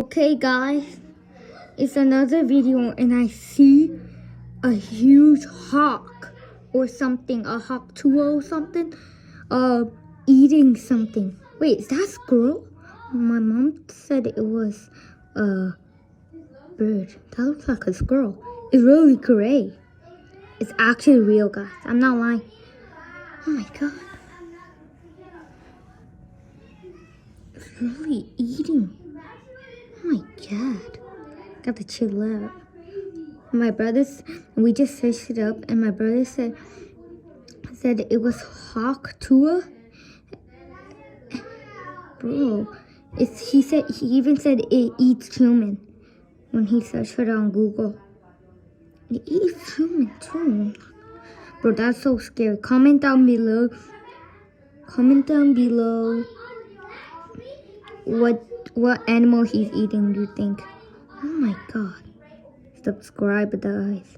Okay guys, it's another video and I see a huge hawk or something, a hawk tuo or something, eating something. Wait, is that a squirrel? My mom said it was a bird. That looks like a squirrel. It's really gray. It's actually real, guys. I'm not lying. Oh my god. It's really eating. Oh my god. Gotta chill out. My brothers, we just searched it up, and my brother said it was hawk tua. Bro, he even said it eats human when he searched it on Google. It eats human too. Bro, that's so scary. Comment down below. What animal he's eating, do you think? Oh my god. Subscribe, guys.